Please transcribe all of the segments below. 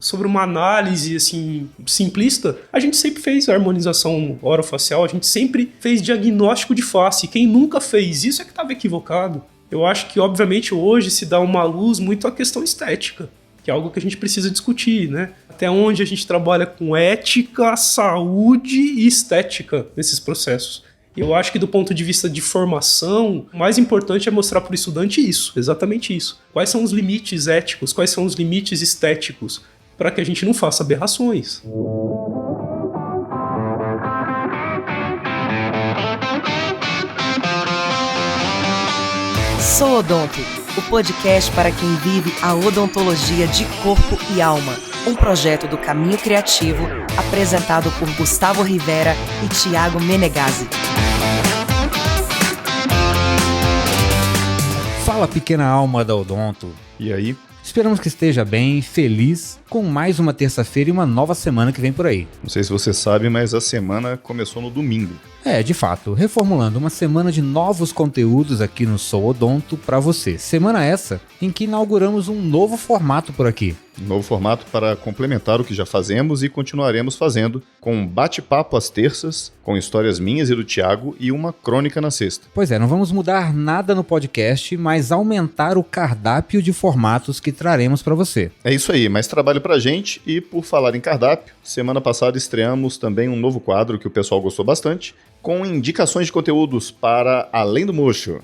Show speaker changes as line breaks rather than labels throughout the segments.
sobre uma análise assim simplista, a gente sempre fez a harmonização orofacial, a gente sempre fez diagnóstico de face. Quem nunca fez isso é que estava equivocado. Eu acho que, obviamente, hoje se dá uma luz muito à questão estética, que é algo que a gente precisa discutir, né? Até onde a gente trabalha com ética, saúde e estética nesses processos. Eu acho que do ponto de vista de formação, o mais importante é mostrar para o estudante isso, exatamente isso. Quais são os limites éticos, quais são os limites estéticos, para que a gente não faça aberrações.
Sou Odonto, o podcast para quem vive a odontologia de corpo e alma. Um projeto do Caminho Criativo, apresentado por Gustavo Rivera e Thiago Menegazzi.
Fala, pequena alma da Odonto.
E aí?
Esperamos que esteja bem, feliz, com mais uma terça-feira e uma nova semana que vem por aí.
Não sei se você sabe, mas a semana começou no domingo.
De fato, reformulando uma semana de novos conteúdos aqui no Sou Odonto para você. Semana essa em que inauguramos um novo formato por aqui.
Novo formato para complementar o que já fazemos e continuaremos fazendo, com um bate-papo às terças, com histórias minhas e do Thiago e uma crônica na sexta.
Pois é, não vamos mudar nada no podcast, mas aumentar o cardápio de formatos que traremos para você.
É isso aí, mais trabalho pra gente e por falar em cardápio, semana passada estreamos também um novo quadro que o pessoal gostou bastante, com indicações de conteúdos para Além do Mocho.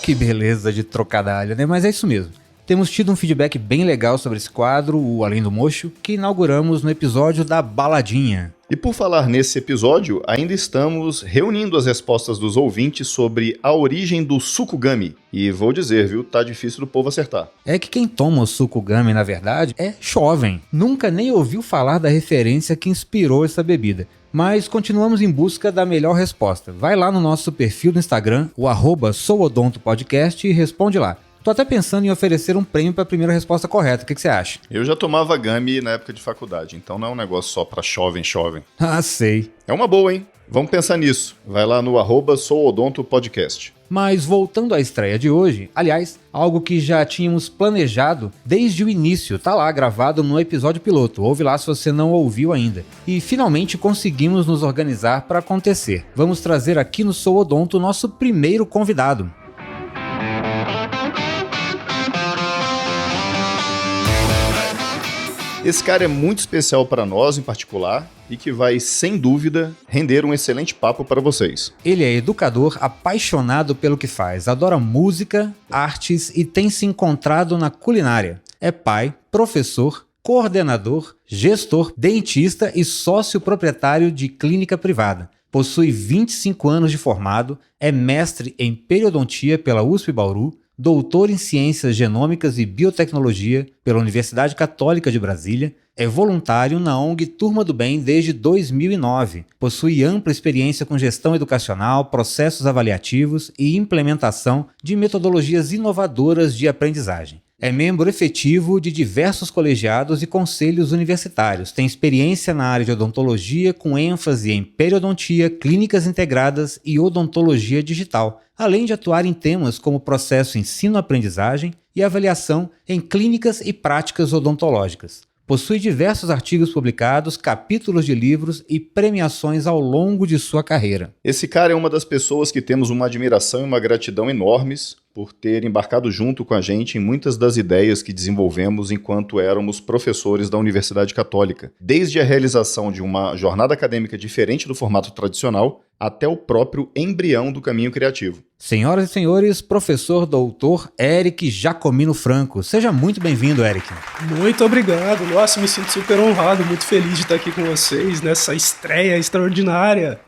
Que beleza de trocadilho, né? Mas é isso mesmo. Temos tido um feedback bem legal sobre esse quadro, o Além do Mocho, que inauguramos no episódio da Baladinha.
E por falar nesse episódio, ainda estamos reunindo as respostas dos ouvintes sobre a origem do Sukugami. E vou dizer, viu, tá difícil do povo acertar.
É que quem toma o Sukugami, na verdade, é jovem. Nunca nem ouviu falar da referência que inspirou essa bebida. Mas continuamos em busca da melhor resposta. Vai lá no nosso perfil do Instagram, o @souodontopodcast, e responde lá. Tô até pensando em oferecer um prêmio para a primeira resposta correta. O que você acha?
Eu já tomava Gami na época de faculdade, então não é um negócio só pra jovem.
Ah, sei.
É uma boa, hein? Vamos pensar nisso. Vai lá no @souodontopodcast.
Mas voltando à estreia de hoje, aliás, algo que já tínhamos planejado desde o início, tá lá gravado no episódio piloto, ouve lá se você não ouviu ainda. E finalmente conseguimos nos organizar para acontecer. Vamos trazer aqui no Sou Odonto o nosso primeiro convidado.
Esse cara é muito especial para nós em particular e que vai, sem dúvida, render um excelente papo para vocês.
Ele é educador apaixonado pelo que faz, adora música, artes e tem se encontrado na culinária. É pai, professor, coordenador, gestor, dentista e sócio proprietário de clínica privada. Possui 25 anos de formado, é mestre em periodontia pela USP Bauru, doutor em Ciências Genômicas e Biotecnologia pela Universidade Católica de Brasília, é voluntário na ONG Turma do Bem desde 2009, possui ampla experiência com gestão educacional, processos avaliativos e implementação de metodologias inovadoras de aprendizagem. É membro efetivo de diversos colegiados e conselhos universitários. Tem experiência na área de odontologia com ênfase em periodontia, clínicas integradas e odontologia digital, além de atuar em temas como processo ensino-aprendizagem e avaliação em clínicas e práticas odontológicas. Possui diversos artigos publicados, capítulos de livros e premiações ao longo de sua carreira.
Esse cara é uma das pessoas que temos uma admiração e uma gratidão enormes por ter embarcado junto com a gente em muitas das ideias que desenvolvemos enquanto éramos professores da Universidade Católica, desde a realização de uma jornada acadêmica diferente do formato tradicional até o próprio embrião do caminho criativo.
Senhoras e senhores, professor doutor Eric Jacomino Franco. Seja muito bem-vindo, Eric.
Muito obrigado. Nossa, me sinto super honrado, muito feliz de estar aqui com vocês nessa estreia extraordinária.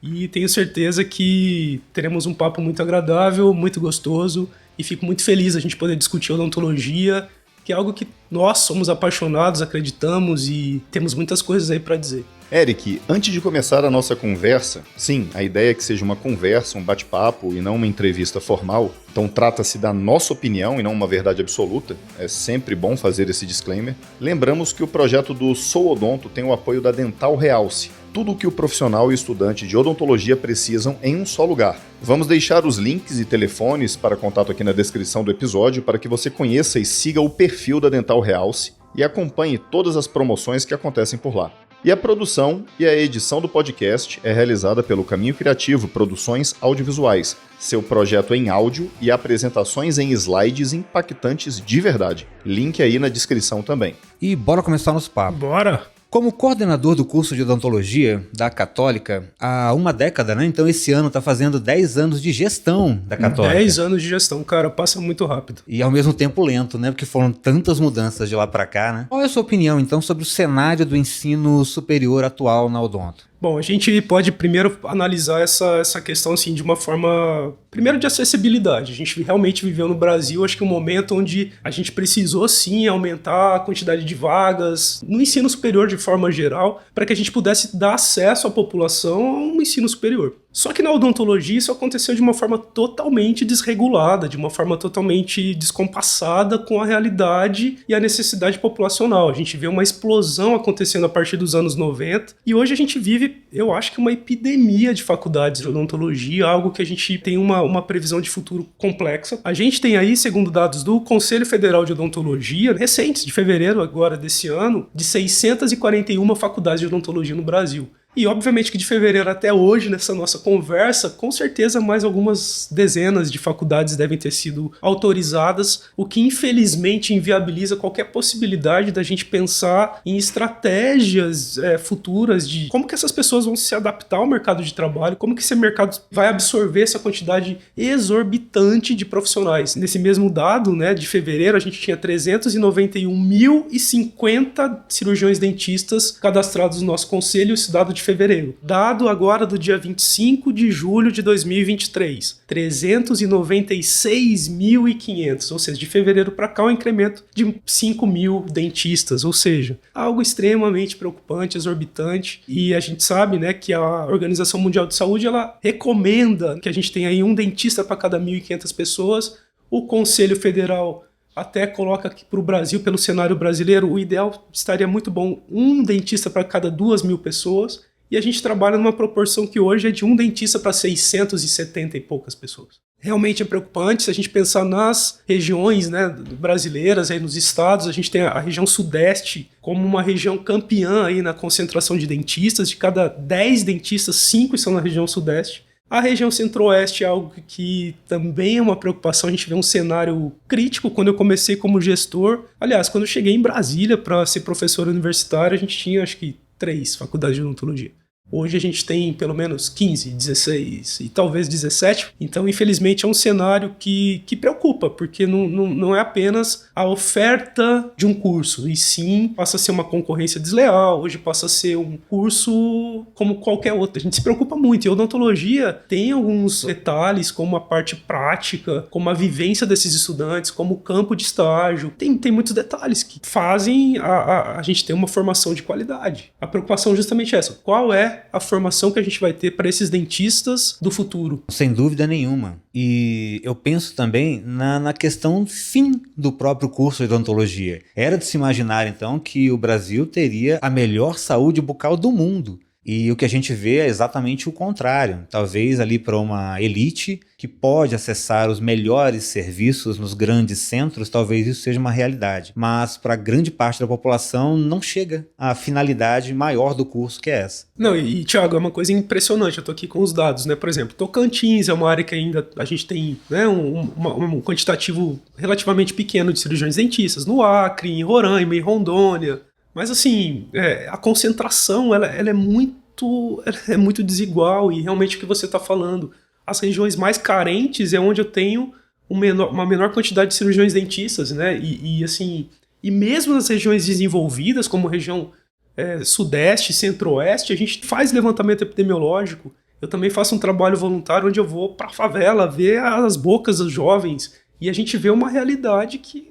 E tenho certeza que teremos um papo muito agradável, muito gostoso, e fico muito feliz a gente poder discutir odontologia, que é algo que nós somos apaixonados, acreditamos e temos muitas coisas aí para dizer.
Eric, antes de começar a nossa conversa, sim, a ideia é que seja uma conversa, um bate-papo e não uma entrevista formal, então trata-se da nossa opinião e não uma verdade absoluta, é sempre bom fazer esse disclaimer. Lembramos que o projeto do Sou Odonto tem o apoio da Dental Realce, tudo o que o profissional e estudante de odontologia precisam em um só lugar. Vamos deixar os links e telefones para contato aqui na descrição do episódio para que você conheça e siga o perfil da Dental Realce e acompanhe todas as promoções que acontecem por lá. E a produção e a edição do podcast é realizada pelo Caminho Criativo Produções Audiovisuais, seu projeto em áudio e apresentações em slides impactantes de verdade. Link aí na descrição também.
E bora começar nosso papo.
Bora!
Como coordenador do curso de odontologia da Católica há uma década, né? Então esse ano está fazendo 10 anos de gestão da Católica.
10 anos de gestão, cara, passa muito rápido.
E ao mesmo tempo lento, né? Porque foram tantas mudanças de lá para cá, né? Qual é a sua opinião, então, sobre o cenário do ensino superior atual na odonto?
Bom, a gente pode primeiro analisar essa questão assim de uma forma, primeiro de acessibilidade. A gente realmente viveu no Brasil, acho que um momento onde a gente precisou sim aumentar a quantidade de vagas no ensino superior de forma geral, para que a gente pudesse dar acesso à população a um ensino superior. Só que na odontologia isso aconteceu de uma forma totalmente desregulada, de uma forma totalmente descompassada com a realidade e a necessidade populacional. A gente vê uma explosão acontecendo a partir dos anos 90 e hoje a gente vive, eu acho que uma epidemia de faculdades de odontologia, algo que a gente tem uma previsão de futuro complexa. A gente tem aí, segundo dados do Conselho Federal de Odontologia, recentes, de fevereiro agora desse ano, de 641 faculdades de odontologia no Brasil. E obviamente que de fevereiro até hoje, nessa nossa conversa, com certeza mais algumas dezenas de faculdades devem ter sido autorizadas, o que infelizmente inviabiliza qualquer possibilidade da gente pensar em estratégias futuras de como que essas pessoas vão se adaptar ao mercado de trabalho, como que esse mercado vai absorver essa quantidade exorbitante de profissionais. Nesse mesmo dado, né, de fevereiro, a gente tinha 391.050 cirurgiões dentistas cadastrados no nosso conselho, esse dado de fevereiro. Dado agora do dia 25 de julho de 2023, 396.500, ou seja, de fevereiro para cá um incremento de 5.000 dentistas, ou seja, algo extremamente preocupante, exorbitante, e a gente sabe, né, que a Organização Mundial de Saúde, ela recomenda que a gente tenha aí um dentista para cada 1.500 pessoas. O Conselho Federal até coloca aqui para o Brasil, pelo cenário brasileiro, o ideal estaria muito bom, um dentista para cada 2.000 pessoas, e a gente trabalha numa proporção que hoje é de um dentista para 670 e poucas pessoas. Realmente é preocupante se a gente pensar nas regiões, né, brasileiras, aí nos estados. A gente tem a região sudeste como uma região campeã aí na concentração de dentistas. De cada 10 dentistas, 5 estão na região sudeste. A região centro-oeste é algo que também é uma preocupação. A gente vê um cenário crítico. Quando eu comecei como gestor, aliás, quando eu cheguei em Brasília para ser professor universitário, a gente tinha acho que 3 faculdades de odontologia. Hoje a gente tem pelo menos 15, 16 e talvez 17. Então, infelizmente, é um cenário que preocupa, porque não é apenas a oferta de um curso, e sim passa a ser uma concorrência desleal. Hoje passa a ser um curso como qualquer outro. A gente se preocupa muito. E a odontologia tem alguns detalhes, como a parte prática, como a vivência desses estudantes, como o campo de estágio. Tem muitos detalhes que fazem a gente ter uma formação de qualidade. A preocupação é justamente essa. Qual é a formação que a gente vai ter para esses dentistas do futuro?
Sem dúvida nenhuma. E eu penso também na questão fim do próprio curso de odontologia. Era de se imaginar, então, que o Brasil teria a melhor saúde bucal do mundo. E o que a gente vê é exatamente o contrário. Talvez ali para uma elite que pode acessar os melhores serviços nos grandes centros, talvez isso seja uma realidade. Mas para grande parte da população não chega à finalidade maior do curso, que é essa.
Não, e Thiago, é uma coisa impressionante. Eu estou aqui com os dados, né? Por exemplo, Tocantins é uma área que ainda a gente tem, né, um quantitativo relativamente pequeno de cirurgiões dentistas. No Acre, em Roraima, em Rondônia. Mas assim, a concentração ela é muito desigual, e realmente o que você está falando, as regiões mais carentes é onde eu tenho uma menor quantidade de cirurgiões dentistas, né? E mesmo nas regiões desenvolvidas, como região sudeste, centro-oeste, a gente faz levantamento epidemiológico. Eu também faço um trabalho voluntário onde eu vou para a favela ver as bocas dos jovens, e a gente vê uma realidade que,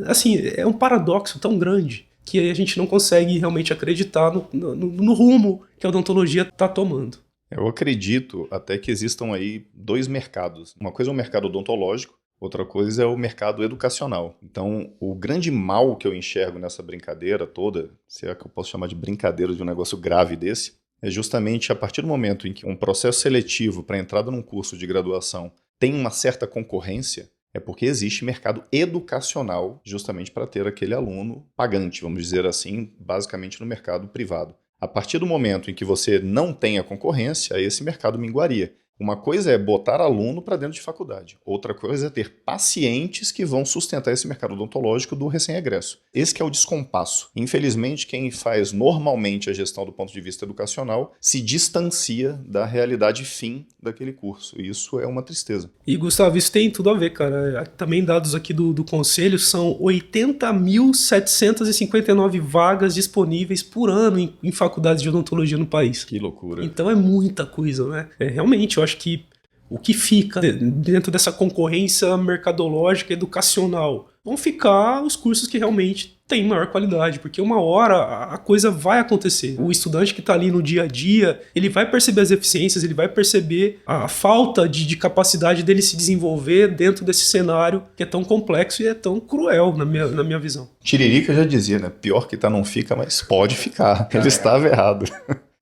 assim, é um paradoxo tão grande que a gente não consegue realmente acreditar no rumo que a odontologia está tomando.
Eu acredito até que existam aí 2 mercados. Uma coisa é o mercado odontológico, outra coisa é o mercado educacional. Então, o grande mal que eu enxergo nessa brincadeira toda, se é que eu posso chamar de brincadeira de um negócio grave desse, é justamente a partir do momento em que um processo seletivo para entrada num curso de graduação tem uma certa concorrência, É porque existe mercado educacional justamente para ter aquele aluno pagante, vamos dizer assim, basicamente no mercado privado. A partir do momento em que você não tem a concorrência, esse mercado minguaria. Uma coisa é botar aluno para dentro de faculdade. Outra coisa é ter pacientes que vão sustentar esse mercado odontológico do recém-egresso. Esse que é o descompasso. Infelizmente, quem faz normalmente a gestão do ponto de vista educacional se distancia da realidade fim daquele curso. E isso é uma tristeza.
E, Gustavo, isso tem tudo a ver, cara. Também dados aqui do Conselho, são 80.759 vagas disponíveis por ano em faculdades de odontologia no país.
Que loucura.
Então é muita coisa, né? Realmente, eu acho que o que fica dentro dessa concorrência mercadológica educacional vão ficar os cursos que realmente têm maior qualidade, porque uma hora a coisa vai acontecer. O estudante que está ali no dia a dia, ele vai perceber as eficiências, ele vai perceber a falta de capacidade dele se desenvolver dentro desse cenário que é tão complexo e é tão cruel, na minha visão.
Tiririca já dizia, né? Pior que tá não fica, mas pode ficar. Ele estava errado.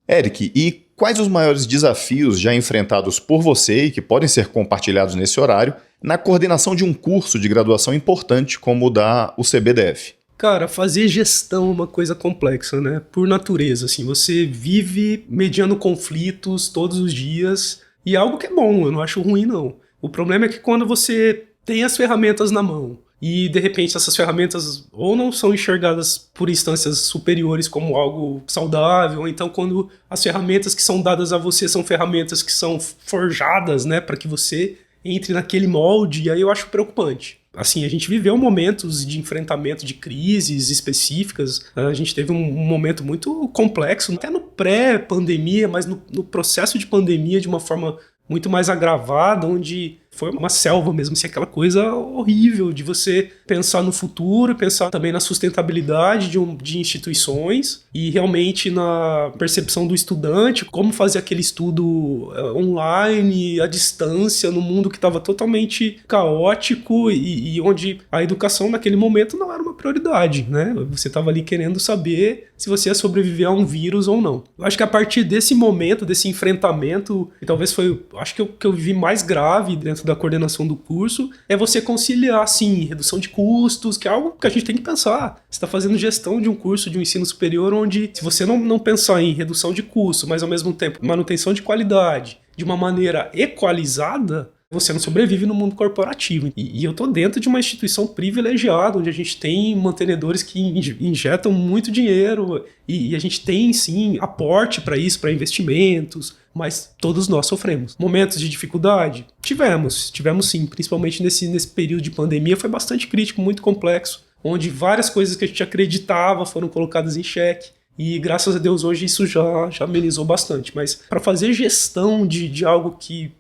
Eric, e quais os maiores desafios já enfrentados por você e que podem ser compartilhados nesse horário na coordenação de um curso de graduação importante como o da UCBDF?
Cara, fazer gestão é uma coisa complexa, né? Por natureza, assim, você vive mediando conflitos todos os dias e é algo que é bom, eu não acho ruim, não. O problema é que quando você tem as ferramentas na mão e, de repente, essas ferramentas ou não são enxergadas por instâncias superiores como algo saudável, ou então quando as ferramentas que são dadas a você são ferramentas que são forjadas, né, para que você entre naquele molde, e aí eu acho preocupante. Assim, a gente viveu momentos de enfrentamento de crises específicas, a gente teve um momento muito complexo, até no pré-pandemia, mas no processo de pandemia de uma forma muito mais agravada, onde foi uma selva mesmo, assim, aquela coisa horrível de você pensar no futuro, pensar também na sustentabilidade de instituições e realmente na percepção do estudante, como fazer aquele estudo online, à distância, num mundo que estava totalmente caótico e onde a educação naquele momento não era uma prioridade, né? Você estava ali querendo saber se você ia sobreviver a um vírus ou não. Eu acho que a partir desse momento, desse enfrentamento, e talvez foi, acho que o que eu vi mais grave dentro da coordenação do curso, é você conciliar, sim, redução de custos, que é algo que a gente tem que pensar. Você está fazendo gestão de um curso de um ensino superior onde, se você não pensar em redução de custo, mas ao mesmo tempo manutenção de qualidade, de uma maneira equalizada, você não sobrevive no mundo corporativo. E eu estou dentro de uma instituição privilegiada, onde a gente tem mantenedores que injetam muito dinheiro e a gente tem, sim, aporte para isso, para investimentos, mas todos nós sofremos. Momentos de dificuldade? Tivemos sim, principalmente nesse período de pandemia, foi bastante crítico, muito complexo, onde várias coisas que a gente acreditava foram colocadas em xeque. E graças a Deus hoje isso já amenizou bastante. Mas para fazer gestão de algo que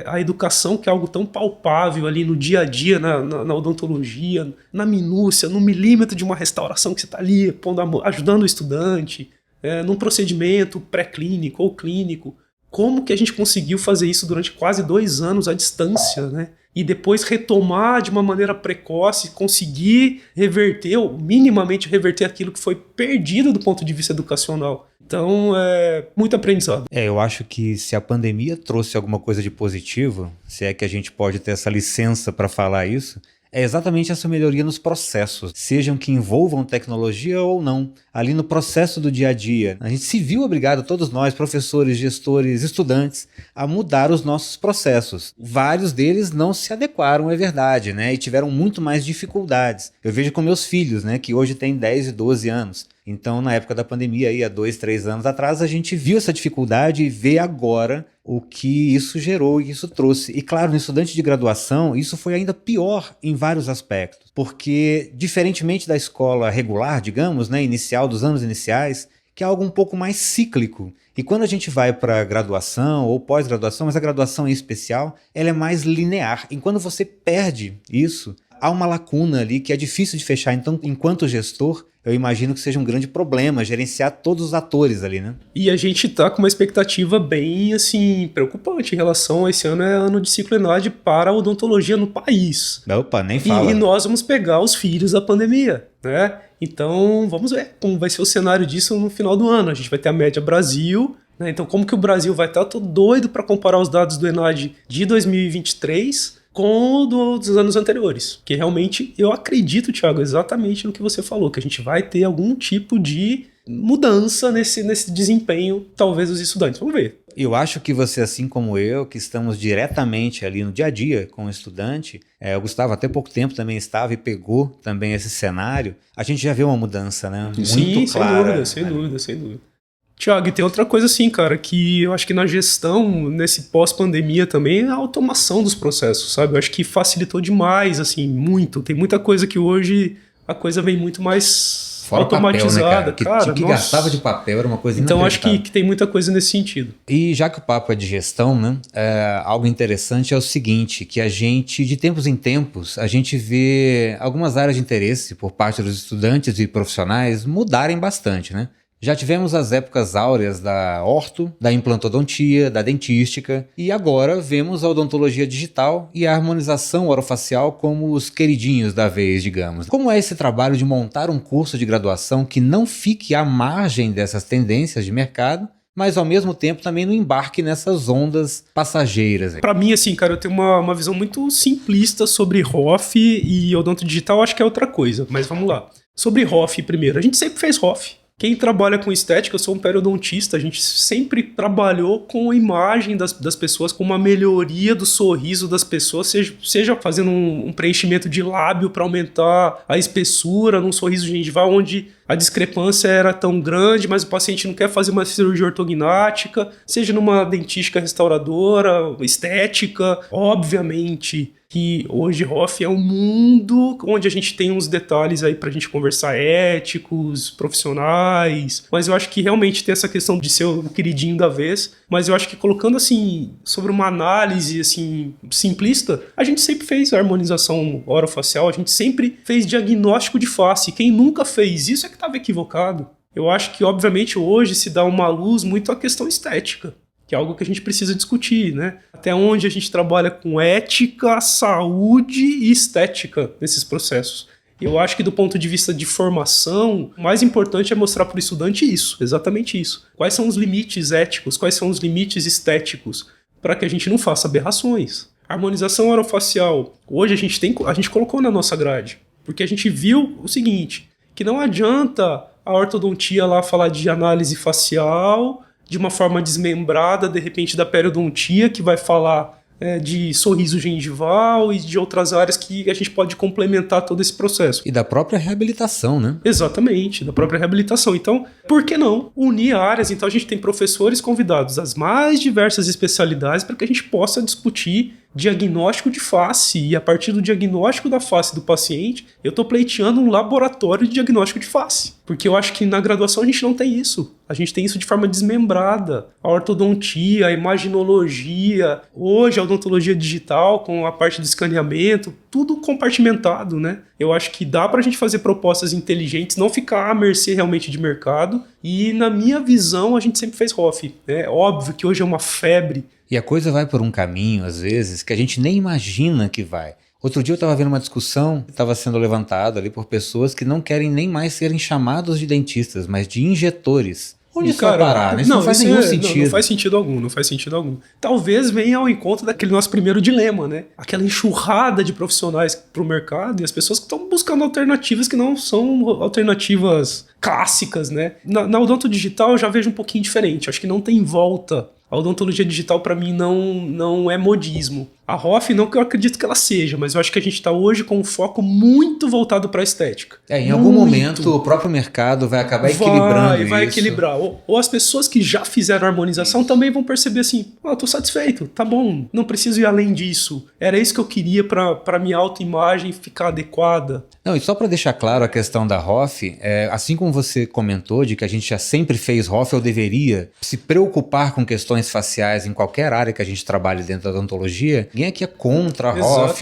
a educação, que é algo tão palpável ali no dia a dia, na odontologia, na minúcia, no milímetro de uma restauração que você está ali ajudando o estudante, num procedimento pré-clínico ou clínico. Como que a gente conseguiu fazer isso durante quase 2 anos à distância, né? E depois retomar de uma maneira precoce, conseguir reverter, ou minimamente reverter aquilo que foi perdido do ponto de vista educacional. Então, é muito aprendizado.
Eu acho que se a pandemia trouxe alguma coisa de positivo, se é que a gente pode ter essa licença para falar isso, é exatamente essa melhoria nos processos, sejam que envolvam tecnologia ou não. Ali no processo do dia a dia, a gente se viu obrigado, todos nós, professores, gestores, estudantes, a mudar os nossos processos. Vários deles não se adequaram, é verdade, né? E tiveram muito mais dificuldades. Eu vejo com meus filhos, né, que hoje têm 10 e 12 anos. Então, na época da pandemia, aí, há 2, 3 anos atrás, a gente viu essa dificuldade e vê agora o que isso gerou e isso trouxe. E claro, no estudante de graduação, isso foi ainda pior em vários aspectos, porque diferentemente da escola regular, digamos, né, inicial, dos anos iniciais, que é algo um pouco mais cíclico. E quando a gente vai para graduação ou pós-graduação, mas a graduação em especial, ela é mais linear. E quando você perde isso, há uma lacuna ali que é difícil de fechar. Então, enquanto gestor, eu imagino que seja um grande problema gerenciar todos os atores ali, né?
E a gente tá com uma expectativa bem, assim, preocupante em relação a esse ano é ano de ciclo ENAD para a odontologia no país.
Opa, nem fala.
E nós vamos pegar os filhos da pandemia, né? Então, vamos ver como vai ser o cenário disso no final do ano. A gente vai ter a média Brasil, né? Então, como que o Brasil vai estar? Eu tô doido para comparar os dados do ENAD de 2023 com o dos anos anteriores. Que realmente eu acredito, Thiago, exatamente no que você falou, que a gente vai ter algum tipo de mudança nesse desempenho, talvez, dos estudantes. Vamos ver.
Eu acho que você, assim como eu, que estamos diretamente ali no dia a dia com o estudante, o Gustavo até pouco tempo também estava e pegou também esse cenário, a gente já vê uma mudança, né? Muito clara.
Sem dúvida. Tiago, e tem outra coisa assim, cara, que eu acho que na gestão, nesse pós-pandemia também, é a automação dos processos, sabe? Eu acho que facilitou demais, assim, muito. Tem muita coisa que hoje a coisa vem muito mais
fora
automatizada,
papel, né, cara? Que gastava de papel era uma coisa
Então acho que tem muita coisa nesse sentido.
E já que o papo é de gestão, né, algo interessante é o seguinte, que a gente, de tempos em tempos, a gente vê algumas áreas de interesse por parte dos estudantes e profissionais mudarem bastante, né? Já tivemos as épocas áureas da orto, da implantodontia, da dentística, e agora vemos a odontologia digital e a harmonização orofacial como os queridinhos da vez, digamos. Como é esse trabalho de montar um curso de graduação que não fique à margem dessas tendências de mercado, mas ao mesmo tempo também não embarque nessas ondas passageiras? Para
mim, assim, cara, eu tenho uma visão muito simplista sobre ROF e odonto digital, acho que é outra coisa, mas vamos lá. Sobre ROF primeiro, a gente sempre fez ROF. Quem trabalha com estética, eu sou um periodontista, a gente sempre trabalhou com a imagem das pessoas, com uma melhoria do sorriso das pessoas, seja fazendo um preenchimento de lábio para aumentar a espessura num sorriso gengival, onde a discrepância era tão grande, mas o paciente não quer fazer uma cirurgia ortognática, seja numa dentística restauradora, estética. Obviamente que hoje ROF é um mundo onde a gente tem uns detalhes aí pra gente conversar éticos, profissionais, mas eu acho que realmente tem essa questão de ser o queridinho da vez, mas eu acho que colocando assim, sobre uma análise assim, simplista, a gente sempre fez a harmonização orofacial, a gente sempre fez diagnóstico de face, quem nunca fez isso é que estava equivocado. Eu acho que obviamente hoje se dá uma luz muito à questão estética, que é algo que a gente precisa discutir, né? Até onde a gente trabalha com ética, saúde e estética nesses processos. Eu acho que do ponto de vista de formação, o mais importante é mostrar para o estudante isso, exatamente isso. Quais são os limites éticos, quais são os limites estéticos, para que a gente não faça aberrações. Harmonização orofacial, hoje a gente colocou na nossa grade, porque a gente viu o seguinte, que não adianta a ortodontia lá falar de análise facial de uma forma desmembrada, de repente, da periodontia, que vai falar de sorriso gengival e de outras áreas que a gente pode complementar todo esse processo.
E da própria reabilitação, né?
Exatamente, da própria reabilitação. Então, por que não unir áreas? Então, a gente tem professores convidados das mais diversas especialidades para que a gente possa discutir diagnóstico de face, e a partir do diagnóstico da face do paciente, eu estou pleiteando um laboratório de diagnóstico de face. Porque eu acho que na graduação a gente não tem isso. A gente tem isso de forma desmembrada. A ortodontia, a imaginologia, hoje a odontologia digital com a parte de escaneamento, tudo compartimentado, né? Eu acho que dá pra gente fazer propostas inteligentes, não ficar à mercê realmente de mercado. E na minha visão, a gente sempre fez ROF. É óbvio que hoje é uma febre.
E a coisa vai por um caminho, às vezes, que a gente nem imagina que vai. Outro dia eu estava vendo uma discussão que estava sendo levantada ali por pessoas que não querem nem mais serem chamados de dentistas, mas de injetores. Onde isso vai parar? Isso não faz nenhum sentido.
Não faz sentido algum. Talvez venha ao encontro daquele nosso primeiro dilema, né? Aquela enxurrada de profissionais pro mercado e as pessoas que estão buscando alternativas que não são alternativas clássicas, né? Na odonto digital eu já vejo um pouquinho diferente. Acho que não tem volta. A odontologia digital, para mim, não é modismo. A ROF, não que eu acredito que ela seja, mas eu acho que a gente está hoje com um foco muito voltado para a estética.
Em algum momento, o próprio mercado vai acabar equilibrando isso.
Vai equilibrar. Ou as pessoas que já fizeram a harmonização também vão perceber assim, tô satisfeito, tá bom, não preciso ir além disso. Era isso que eu queria para minha autoimagem ficar adequada.
Não, e só para deixar claro a questão da ROF, assim como você comentou de que a gente já sempre fez ROF, eu deveria se preocupar com questões faciais em qualquer área que a gente trabalhe dentro da odontologia. Ninguém aqui é contra a ROF,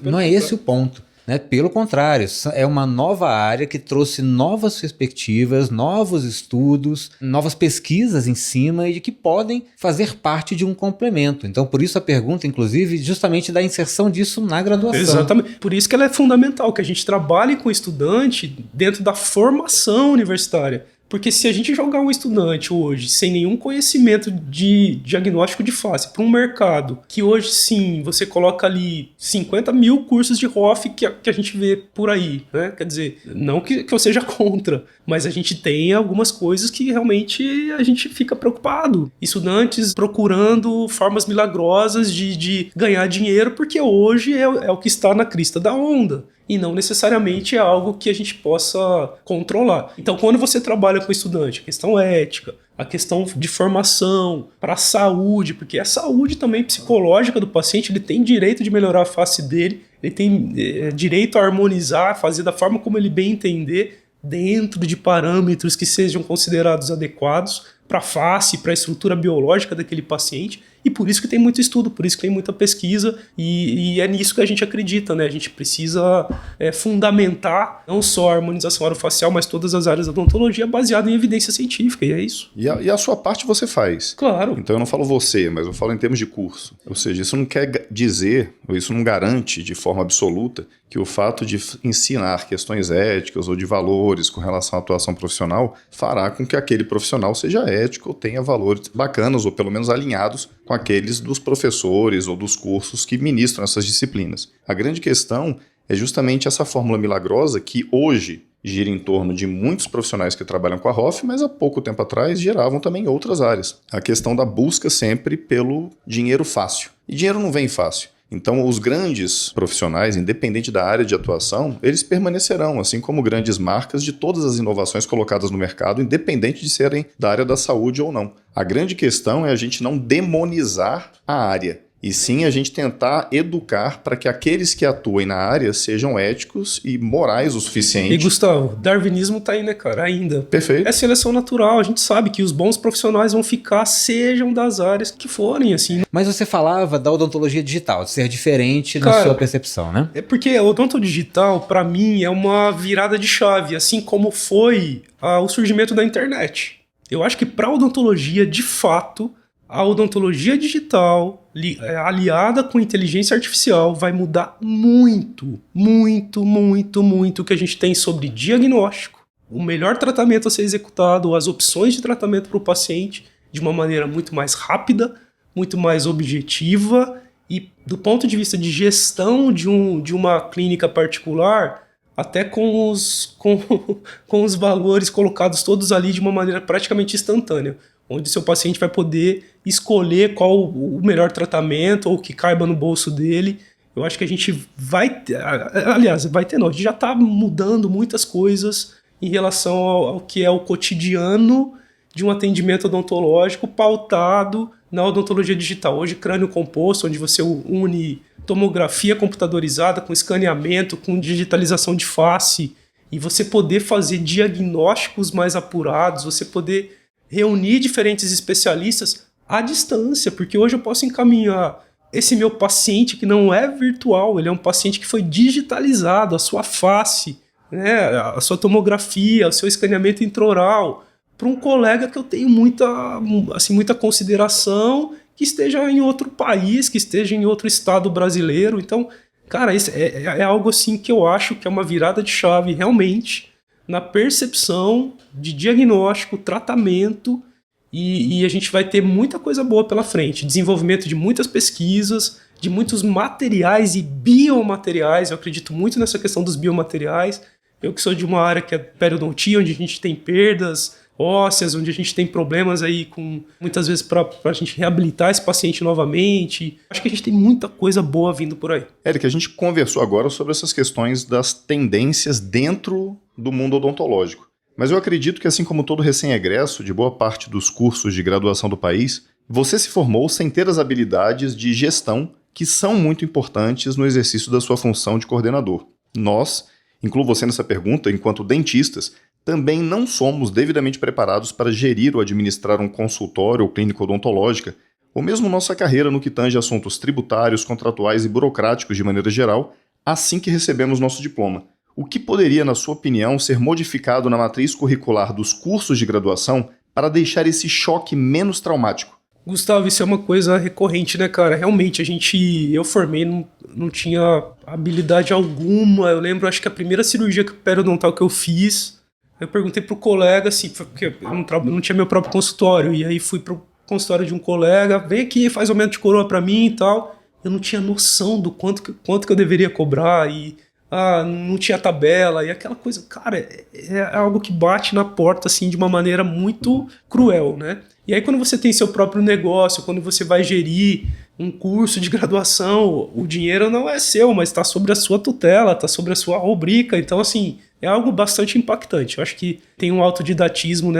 não é esse o ponto. Né? Pelo contrário, é uma nova área que trouxe novas perspectivas, novos estudos, novas pesquisas em cima e que podem fazer parte de um complemento. Então, por isso a pergunta, inclusive, justamente da inserção disso na graduação.
Exatamente. Por isso que ela é fundamental, que a gente trabalhe com o estudante dentro da formação universitária. Porque se a gente jogar um estudante hoje sem nenhum conhecimento de diagnóstico de face para um mercado que hoje sim você coloca ali 50 mil cursos de ROF que a gente vê por aí, né? Quer dizer, não que eu seja contra, mas a gente tem algumas coisas que realmente a gente fica preocupado. Estudantes procurando formas milagrosas de ganhar dinheiro porque hoje é o que está na crista da onda. E não necessariamente é algo que a gente possa controlar. Então, quando você trabalha com estudante, a questão ética, a questão de formação, para a saúde, porque a saúde também psicológica do paciente, ele tem direito de melhorar a face dele, ele tem direito a harmonizar, fazer da forma como ele bem entender, dentro de parâmetros que sejam considerados adequados para a face, para a estrutura biológica daquele paciente. E por isso que tem muito estudo, por isso que tem muita pesquisa, e é nisso que a gente acredita, né? A gente precisa fundamentar não só a harmonização orofacial, mas todas as áreas da odontologia baseada em evidência científica, e é isso.
E a sua parte você faz.
Claro.
Então eu não falo você, mas eu falo em termos de curso. Ou seja, isso não quer dizer, ou isso não garante de forma absoluta, que o fato de ensinar questões éticas ou de valores com relação à atuação profissional fará com que aquele profissional seja ético ou tenha valores bacanas, ou pelo menos alinhados com aqueles dos professores ou dos cursos que ministram essas disciplinas. A grande questão é justamente essa fórmula milagrosa que hoje gira em torno de muitos profissionais que trabalham com a ROF, mas há pouco tempo atrás giravam também em outras áreas. A questão da busca sempre pelo dinheiro fácil. E dinheiro não vem fácil. Então, os grandes profissionais, independente da área de atuação, eles permanecerão, assim como grandes marcas de todas as inovações colocadas no mercado, independente de serem da área da saúde ou não. A grande questão é a gente não demonizar a área, e sim a gente tentar educar para que aqueles que atuem na área sejam éticos e morais o suficiente.
E Gustavo, darwinismo tá aí, né, cara? Ainda.
Perfeito.
É seleção natural, a gente sabe que os bons profissionais vão ficar, sejam das áreas que forem, assim.
Mas você falava da odontologia digital, de ser diferente na
Cara,
sua percepção, né?
É porque a odonto digital, para mim, é uma virada de chave, assim como foi o surgimento da internet. Eu acho que para odontologia, de fato, a odontologia digital, aliada com inteligência artificial, vai mudar muito, muito, muito, muito o que a gente tem sobre diagnóstico, o melhor tratamento a ser executado, as opções de tratamento para o paciente, de uma maneira muito mais rápida, muito mais objetiva, e do ponto de vista de gestão de uma clínica particular, até com os valores colocados todos ali de uma maneira praticamente instantânea, onde seu paciente vai poder escolher qual o melhor tratamento ou o que caiba no bolso dele. Eu acho que a gente vai ter, aliás, vai ter não, a gente já está mudando muitas coisas em relação ao que é o cotidiano de um atendimento odontológico pautado na odontologia digital. Hoje, crânio composto, onde você une tomografia computadorizada com escaneamento, com digitalização de face, e você poder fazer diagnósticos mais apurados, você poder reunir diferentes especialistas à distância, porque hoje eu posso encaminhar esse meu paciente que não é virtual, ele é um paciente que foi digitalizado, a sua face, né, a sua tomografia, o seu escaneamento intraoral, para um colega que eu tenho muita consideração, que esteja em outro país, que esteja em outro estado brasileiro. Então, cara, isso é algo assim que eu acho que é uma virada de chave realmente na percepção de diagnóstico, tratamento, e a gente vai ter muita coisa boa pela frente. Desenvolvimento de muitas pesquisas, de muitos materiais e biomateriais. Eu acredito muito nessa questão dos biomateriais. Eu que sou de uma área que é periodontia, onde a gente tem perdas ósseas, onde a gente tem problemas aí com, muitas vezes, para a gente reabilitar esse paciente novamente. Acho que a gente tem muita coisa boa vindo por aí.
Érica, a gente conversou agora sobre essas questões das tendências dentro do mundo odontológico. Mas eu acredito que, assim como todo recém-egresso de boa parte dos cursos de graduação do país, você se formou sem ter as habilidades de gestão que são muito importantes no exercício da sua função de coordenador. Nós, incluo você nessa pergunta, enquanto dentistas, também não somos devidamente preparados para gerir ou administrar um consultório ou clínica odontológica, ou mesmo nossa carreira no que tange assuntos tributários, contratuais e burocráticos de maneira geral, assim que recebemos nosso diploma. O que poderia, na sua opinião, ser modificado na matriz curricular dos cursos de graduação para deixar esse choque menos traumático?
Gustavo, isso é uma coisa recorrente, né, cara? Realmente, eu formei, não tinha habilidade alguma. Eu lembro, acho que a primeira cirurgia periodontal que eu fiz, Eu perguntei pro colega, assim, porque eu não tinha meu próprio consultório, e aí fui pro consultório de um colega, vem aqui, faz aumento de coroa pra mim e tal. Eu não tinha noção do quanto que eu deveria cobrar, e não tinha tabela, e aquela coisa, cara, é algo que bate na porta, assim, de uma maneira muito cruel, né? E aí quando você tem seu próprio negócio, quando você vai gerir um curso de graduação, o dinheiro não é seu, mas está sobre a sua tutela, está sobre a sua rubrica, então assim, é algo bastante impactante. Eu acho que tem um autodidatismo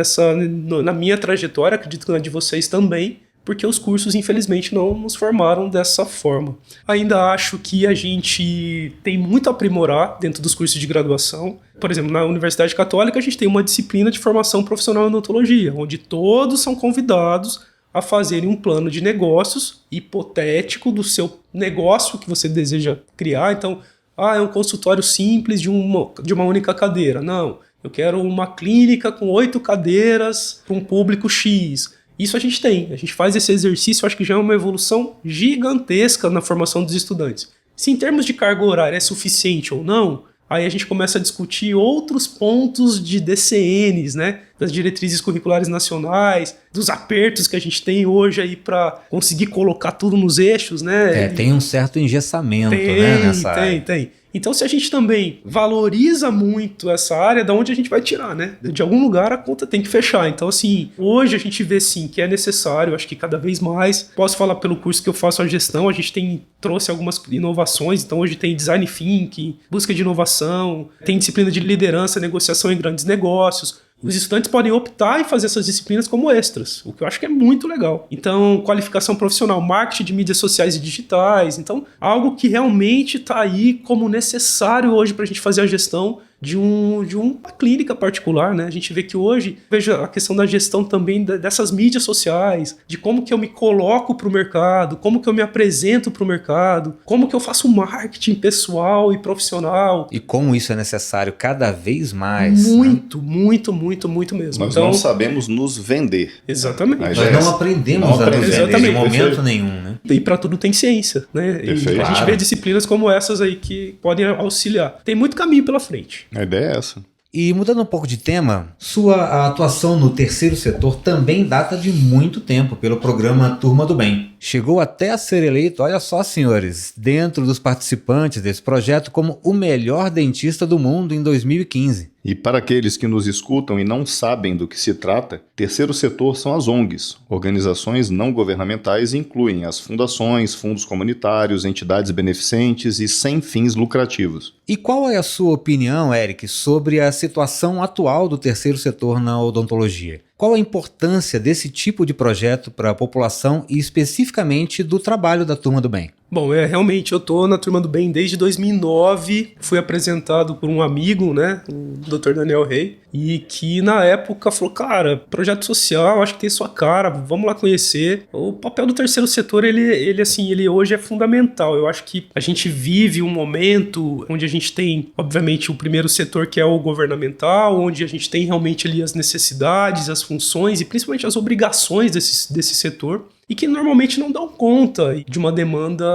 na minha trajetória, acredito que na de vocês também, porque os cursos, infelizmente, não nos formaram dessa forma. Ainda acho que a gente tem muito a aprimorar dentro dos cursos de graduação. Por exemplo, na Universidade Católica, a gente tem uma disciplina de formação profissional em odontologia, onde todos são convidados a fazerem um plano de negócios hipotético do seu negócio que você deseja criar. Então, é um consultório simples de uma única cadeira. Não, eu quero uma clínica com 8 cadeiras para um público X. Isso a gente faz esse exercício, acho que já é uma evolução gigantesca na formação dos estudantes. Se em termos de carga horária é suficiente ou não, aí a gente começa a discutir outros pontos de DCNs, né? Das diretrizes curriculares nacionais, dos apertos que a gente tem hoje aí para conseguir colocar tudo nos eixos, né?
Tem um certo engessamento, né? Nessa área.
Tem. Então, se a gente também valoriza muito essa área, da onde a gente vai tirar, né? De algum lugar a conta tem que fechar. Então, assim, hoje a gente vê, sim, que é necessário, acho que cada vez mais. Posso falar pelo curso que eu faço a gestão, a gente trouxe algumas inovações. Então, hoje tem design thinking, busca de inovação, tem disciplina de liderança, negociação em grandes negócios. Os estudantes podem optar em fazer essas disciplinas como extras, o que eu acho que é muito legal. Então, qualificação profissional, marketing de mídias sociais e digitais. Então, algo que realmente está aí como necessário hoje para a gente fazer a gestão de uma clínica particular, né? A gente vê que hoje, veja a questão da gestão também dessas mídias sociais, de como que eu me coloco para o mercado, como que eu me apresento para o mercado, como que eu faço marketing pessoal e profissional.
E como isso é necessário cada vez mais.
Muito mesmo.
Nós não sabemos nos vender.
Exatamente.
Nós não aprendemos a nos vender de momento nenhum, né?
E para tudo tem ciência, né? E a gente vê disciplinas como essas aí que podem auxiliar. Tem muito caminho pela frente.
A ideia é essa.
E mudando um pouco de tema, sua atuação no terceiro setor também data de muito tempo pelo programa Turma do Bem. Chegou até a ser eleito, olha só, senhores, dentro dos participantes desse projeto como o melhor dentista do mundo em 2015.
E para aqueles que nos escutam e não sabem do que se trata, terceiro setor são as ONGs. Organizações não governamentais incluem as fundações, fundos comunitários, entidades beneficentes e sem fins lucrativos.
E qual é a sua opinião, Eric, sobre a situação atual do terceiro setor na odontologia? Qual a importância desse tipo de projeto para a população e especificamente do trabalho da Turma do Bem?
Bom, realmente, eu tô na Turma do Bem desde 2009, fui apresentado por um amigo, né, o Dr. Daniel Rey, e que na época falou, cara, projeto social, acho que tem sua cara, vamos lá conhecer. O papel do terceiro setor, ele hoje é fundamental. Eu acho que a gente vive um momento onde a gente tem, obviamente, o primeiro setor que é o governamental, onde a gente tem realmente ali as necessidades, as funções e principalmente as obrigações desse setor, e que normalmente não dão conta de uma demanda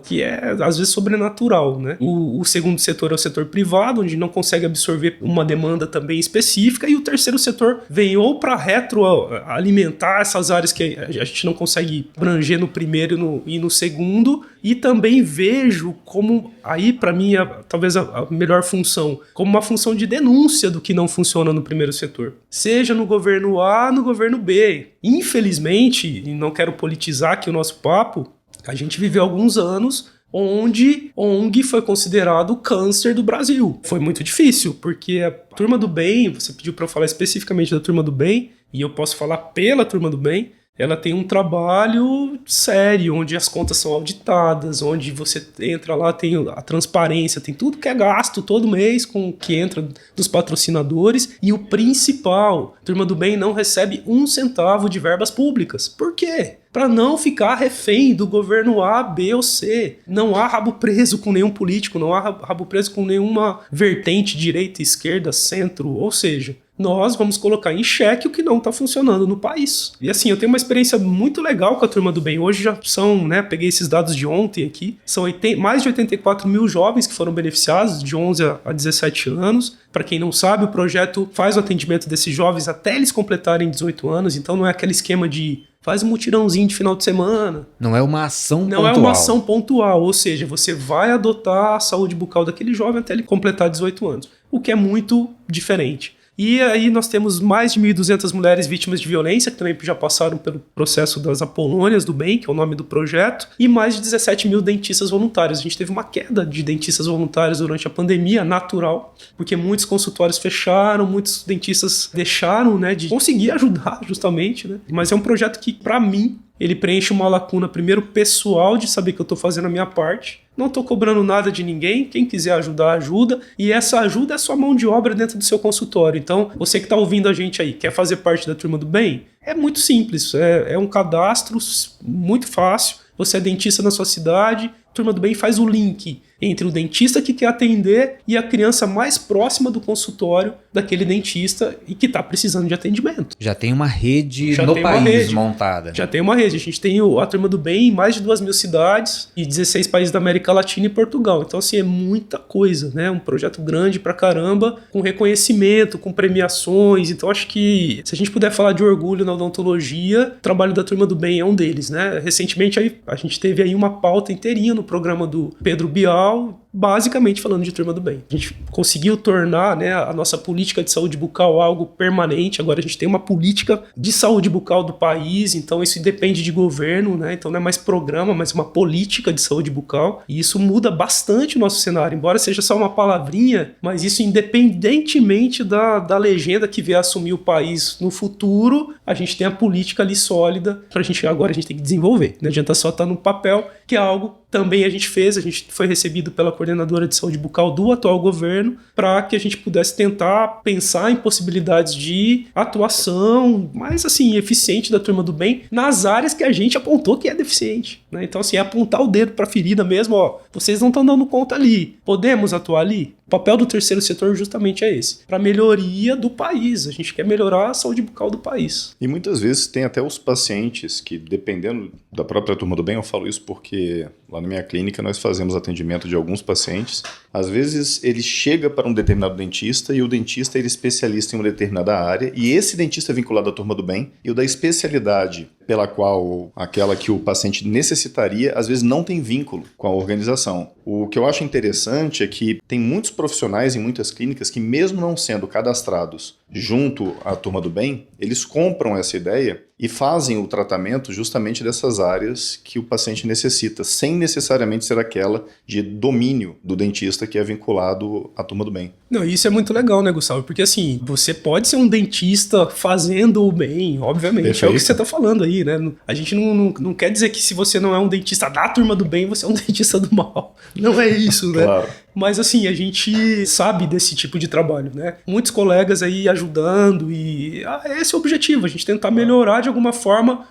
que é, às vezes, sobrenatural, né? O segundo setor é o setor privado, onde não consegue absorver uma demanda também específica, e o terceiro setor vem ou para retroalimentar essas áreas que a gente não consegue abranger no primeiro e no segundo, e também vejo como, aí para mim, talvez a melhor função, como uma função de denúncia do que não funciona no primeiro setor. Seja no governo A, no governo B. Infelizmente, e não quero politizar aqui o nosso papo, a gente viveu alguns anos onde ONG foi considerado o câncer do Brasil. Foi muito difícil, porque a Turma do Bem, você pediu para eu falar especificamente da Turma do Bem, e eu posso falar pela Turma do Bem, ela tem um trabalho sério, onde as contas são auditadas, onde você entra lá, tem a transparência, tem tudo que é gasto todo mês com o que entra dos patrocinadores. E o principal, a Turma do Bem não recebe 1 centavo de verbas públicas. Por quê? Para não ficar refém do governo A, B ou C. Não há rabo preso com nenhum político, não há rabo preso com nenhuma vertente, direita, esquerda, centro, ou seja, nós vamos colocar em xeque o que não está funcionando no país. E assim, eu tenho uma experiência muito legal com a Turma do Bem. Hoje já são, né, peguei esses dados de ontem aqui, são mais de 84 mil jovens que foram beneficiados de 11 a 17 anos. Para quem não sabe, o projeto faz o atendimento desses jovens até eles completarem 18 anos, então não é aquele esquema de faz um mutirãozinho de final de semana.
Não é uma ação pontual.
Não é uma ação pontual, ou seja, você vai adotar a saúde bucal daquele jovem até ele completar 18 anos, o que é muito diferente. E aí nós temos mais de 1.200 mulheres vítimas de violência, que também já passaram pelo processo das Apolônias do Bem, que é o nome do projeto, e mais de 17 mil dentistas voluntários. A gente teve uma queda de dentistas voluntários durante a pandemia, natural, porque muitos consultórios fecharam, muitos dentistas deixaram, né, de conseguir ajudar justamente, né? Mas é um projeto que, para mim, ele preenche uma lacuna, primeiro, pessoal, de saber que eu estou fazendo a minha parte. Não estou cobrando nada de ninguém. Quem quiser ajudar, ajuda. E essa ajuda é sua mão de obra dentro do seu consultório. Então, você que está ouvindo a gente aí, quer fazer parte da Turma do Bem? É muito simples. É um cadastro muito fácil. Você é dentista na sua cidade. Turma do Bem faz o link entre o dentista que quer atender e a criança mais próxima do consultório daquele dentista e que está precisando de atendimento.
Já tem uma rede no país montada.
Já tem uma rede. A gente tem a Turma do Bem em mais de 2.000 cidades e 16 países da América Latina e Portugal. Então, assim, é muita coisa, né? Um projeto grande pra caramba, com reconhecimento, com premiações. Então, acho que se a gente puder falar de orgulho na odontologia, o trabalho da Turma do Bem é um deles, né? Recentemente, a gente teve aí uma pauta inteirinha no programa do Pedro Bial, basicamente falando de Turma do Bem. A gente conseguiu tornar, né, a nossa política de saúde bucal algo permanente. Agora a gente tem uma política de saúde bucal do país, então isso depende de governo, né? Então não é mais programa, mas uma política de saúde bucal. E isso muda bastante o nosso cenário, embora seja só uma palavrinha, mas isso independentemente da legenda que vier assumir o país no futuro, a gente tem a política ali sólida pra gente, agora a gente tem que desenvolver. Não adianta só estar no papel, que é algo também a gente fez, a gente foi recebido pela coordenadora de saúde bucal do atual governo para que a gente pudesse tentar pensar em possibilidades de atuação mais assim, eficiente da Turma do Bem nas áreas que a gente apontou que é deficiente, né? Então assim, é apontar o dedo para a ferida mesmo, ó, vocês não estão dando conta ali, podemos atuar ali? O papel do terceiro setor justamente é esse, para melhoria do país. A gente quer melhorar a saúde bucal do país.
E muitas vezes tem até os pacientes que, dependendo da própria Turma do Bem, eu falo isso porque lá na minha clínica nós fazemos atendimento de alguns pacientes. Às vezes ele chega para um determinado dentista e o dentista ele é especialista em uma determinada área e esse dentista é vinculado à Turma do Bem e o da especialidade pela qual aquela que o paciente necessitaria, às vezes não tem vínculo com a organização. O que eu acho interessante é que tem muitos profissionais em muitas clínicas que, mesmo não sendo cadastrados junto à Turma do Bem, eles compram essa ideia e fazem o tratamento justamente dessas áreas que o paciente necessita, sem necessariamente ser aquela de domínio do dentista que é vinculado à Turma do Bem.
Não, isso é muito legal, né, Gustavo? Porque assim, você pode ser um dentista fazendo o bem, obviamente. Perfeito. É o que você está falando aí, né? A gente não quer dizer que se você não é um dentista da Turma do Bem, você é um dentista do mal. Não é isso, né? Claro. Mas assim, a gente sabe desse tipo de trabalho, né? Muitos colegas aí ajudando e esse é o objetivo, a gente tentar melhorar de alguma forma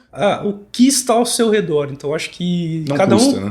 o que está ao seu redor. Então acho que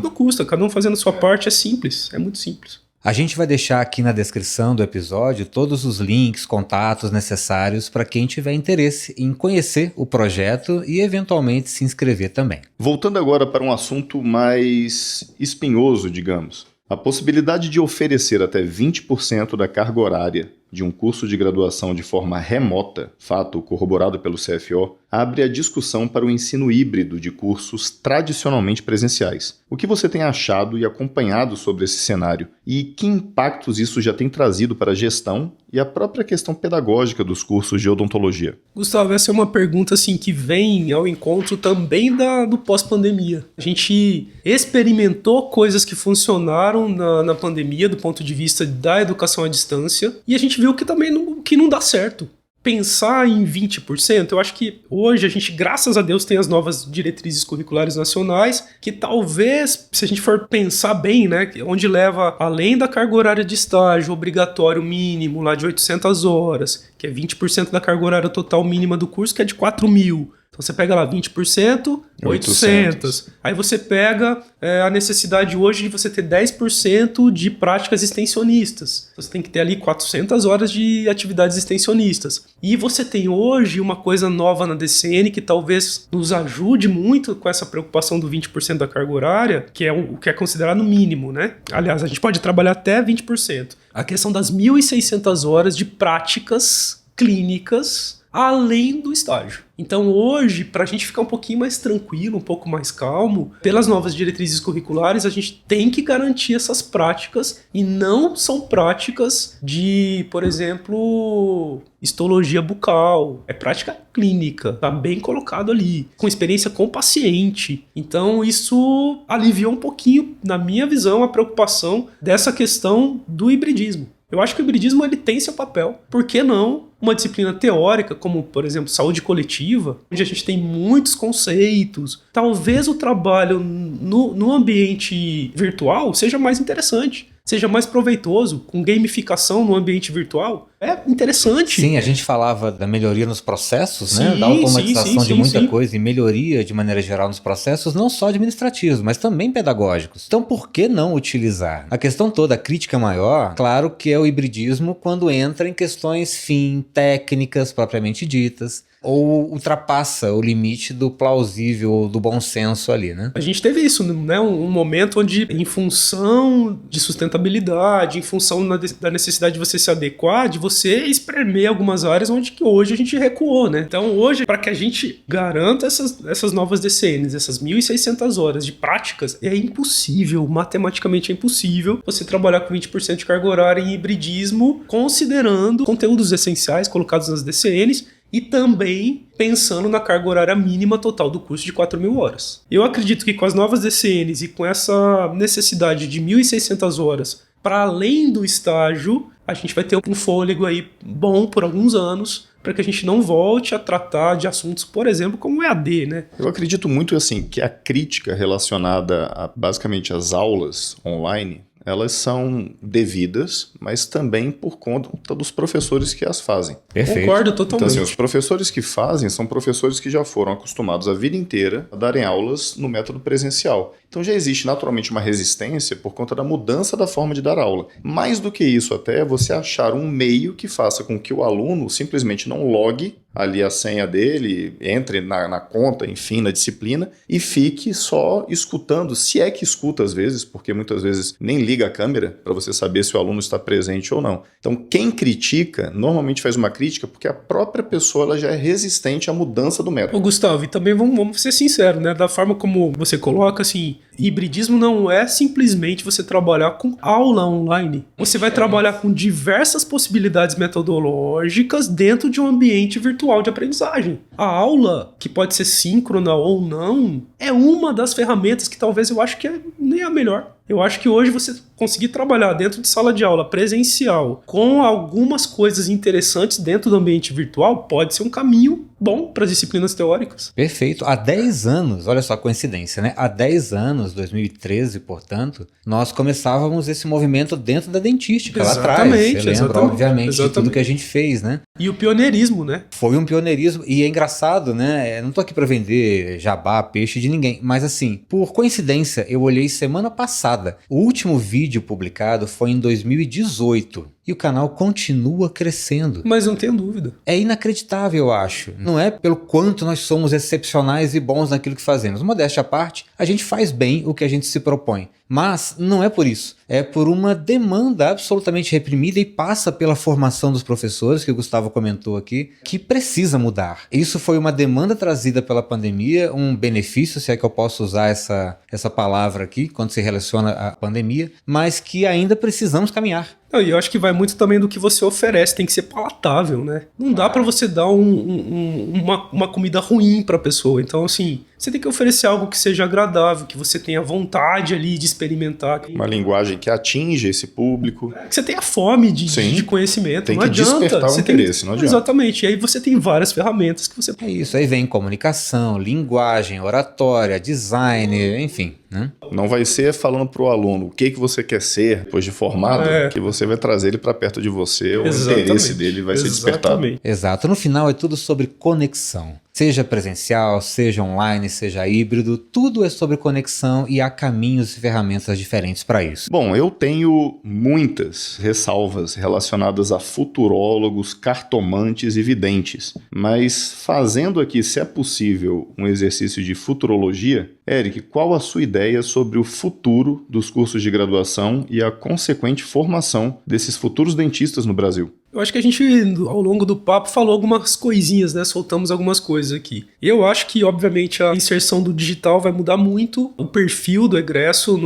não custa, cada um fazendo a sua parte é simples, é muito simples.
A gente vai deixar aqui na descrição do episódio todos os links, contatos necessários para quem tiver interesse em conhecer o projeto e eventualmente se inscrever também.
Voltando agora para um assunto mais espinhoso, digamos. A possibilidade de oferecer até 20% da carga horária de um curso de graduação de forma remota, fato corroborado pelo CFO, abre a discussão para o ensino híbrido de cursos tradicionalmente presenciais. O que você tem achado e acompanhado sobre esse cenário? E que impactos isso já tem trazido para a gestão e a própria questão pedagógica dos cursos de odontologia?
Gustavo, essa é uma pergunta assim, que vem ao encontro também do pós-pandemia. A gente experimentou coisas que funcionaram na pandemia do ponto de vista da educação à distância e a gente viu que também não dá certo. Pensar em 20%, eu acho que hoje a gente, graças a Deus, tem as novas diretrizes curriculares nacionais, que talvez, se a gente for pensar bem, né, onde leva, além da carga horária de estágio obrigatório mínimo, lá de 800 horas, que é 20% da carga horária total mínima do curso, que é de 4.000, Então você pega lá 20%, 800. Aí você pega a necessidade hoje de você ter 10% de práticas extensionistas. Você tem que ter ali 400 horas de atividades extensionistas. E você tem hoje uma coisa nova na DCN que talvez nos ajude muito com essa preocupação do 20% da carga horária, que é o que é considerado mínimo, né? Aliás, a gente pode trabalhar até 20%. A questão das 1.600 horas de práticas clínicas além do estágio. Então hoje, para a gente ficar um pouquinho mais tranquilo, um pouco mais calmo, pelas novas diretrizes curriculares, a gente tem que garantir essas práticas e não são práticas de, por exemplo, histologia bucal. É prática clínica, tá bem colocado ali, com experiência com o paciente. Então isso aliviou um pouquinho, na minha visão, a preocupação dessa questão do hibridismo. Eu acho que o hibridismo ele tem seu papel. Por que não uma disciplina teórica, como, por exemplo, saúde coletiva, onde a gente tem muitos conceitos? Talvez o trabalho no ambiente virtual seja mais interessante, seja mais proveitoso, com gamificação no ambiente virtual. É interessante.
Sim, a gente falava da melhoria nos processos,
Sim,
né? Da automatização de muita
sim.
coisa e melhoria de maneira geral nos processos, não só administrativos, mas também pedagógicos. Então, por que não utilizar? A questão toda, a crítica maior, claro que é o hibridismo quando entra em questões técnicas propriamente ditas, ou ultrapassa o limite do plausível ou do bom senso ali, né?
A gente teve isso, né? Um momento onde, em função de sustentabilidade, em função da necessidade de você se adequar, de você espremer algumas áreas onde que hoje a gente recuou, né? Então hoje, para que a gente garanta essas novas DCNs, essas 1.600 horas de práticas, é impossível, matematicamente é impossível você trabalhar com 20% de carga horária em hibridismo, considerando conteúdos essenciais colocados nas DCNs, e também pensando na carga horária mínima total do curso de 4.000 horas. Eu acredito que com as novas DCNs e com essa necessidade de 1.600 horas para além do estágio, a gente vai ter um fôlego aí bom por alguns anos para que a gente não volte a tratar de assuntos, por exemplo, como o EAD, né?
Eu acredito muito assim que a crítica relacionada a basicamente as aulas online, elas são devidas, mas também por conta dos professores que as fazem.
Perfeito.
Concordo totalmente.
Então, assim, os professores que fazem são professores que já foram acostumados a vida inteira a darem aulas no método presencial. Então já existe naturalmente uma resistência por conta da mudança da forma de dar aula. Mais do que isso até, é você achar um meio que faça com que o aluno simplesmente não logue ali a senha dele, entre na conta, enfim, na disciplina, e fique só escutando, se é que escuta às vezes, porque muitas vezes nem liga a câmera para você saber se o aluno está presente ou não. Então, quem critica, normalmente faz uma crítica porque a própria pessoa ela já é resistente à mudança do método.
Ô, Gustavo, e também vamos ser sinceros, né? Da forma como você coloca, assim, hibridismo não é simplesmente você trabalhar com aula online. Você vai trabalhar com diversas possibilidades metodológicas dentro de um ambiente virtual de aprendizagem. A aula, que pode ser síncrona ou não, é uma das ferramentas que talvez eu acho que nem a melhor. Eu acho que hoje você conseguir trabalhar dentro de sala de aula presencial com algumas coisas interessantes dentro do ambiente virtual pode ser um caminho bom para as disciplinas teóricas.
Perfeito. Há 10 anos, olha só a coincidência, né? Há 10 anos, 2013, portanto, nós começávamos esse movimento dentro da dentística, lá atrás. Você lembra, obviamente, de tudo que a gente fez, né?
E o pioneirismo, né?
Foi um pioneirismo, e é engraçado, né? Não tô aqui para vender jabá, peixe de ninguém, mas assim, por coincidência, eu olhei semana passada. O último vídeo publicado foi em 2018. E o canal continua crescendo.
Mas não tenho dúvida.
É inacreditável, eu acho. Não é pelo quanto nós somos excepcionais e bons naquilo que fazemos. Modéstia à parte, a gente faz bem o que a gente se propõe. Mas não é por isso. É por uma demanda absolutamente reprimida e passa pela formação dos professores, que o Gustavo comentou aqui, que precisa mudar. Isso foi uma demanda trazida pela pandemia, um benefício, se é que eu posso usar essa palavra aqui, quando se relaciona à pandemia, mas que ainda precisamos caminhar.
E eu acho que vai muito também do que você oferece, tem que ser palatável, né? Não dá pra você dar uma comida ruim pra pessoa. Então, assim, você tem que oferecer algo que seja agradável, que você tenha vontade ali de experimentar.
Uma linguagem que atinja esse público.
Que você tenha fome de conhecimento.
Tem
não
que
adianta.
despertar o interesse, não adianta.
Exatamente. E aí você tem várias ferramentas que você...
É isso, aí vem comunicação, linguagem, oratória, design, enfim, né?
Não vai ser falando pro aluno o que você quer ser depois de formado, que você vai trazer ele para perto de você, o interesse dele vai ser despertado.
Exato. No final é tudo sobre conexão. Seja presencial, seja online, seja híbrido, tudo é sobre conexão e há caminhos e ferramentas diferentes para isso.
Bom, eu tenho muitas ressalvas relacionadas a futurólogos, cartomantes e videntes, mas fazendo aqui, se é possível, um exercício de futurologia, Eric, qual a sua ideia sobre o futuro dos cursos de graduação e a consequente formação desses futuros dentistas no Brasil?
Eu acho que a gente, ao longo do papo, falou algumas coisinhas, né? Soltamos algumas coisas aqui. Eu acho que, obviamente, a inserção do digital vai mudar muito o perfil do egresso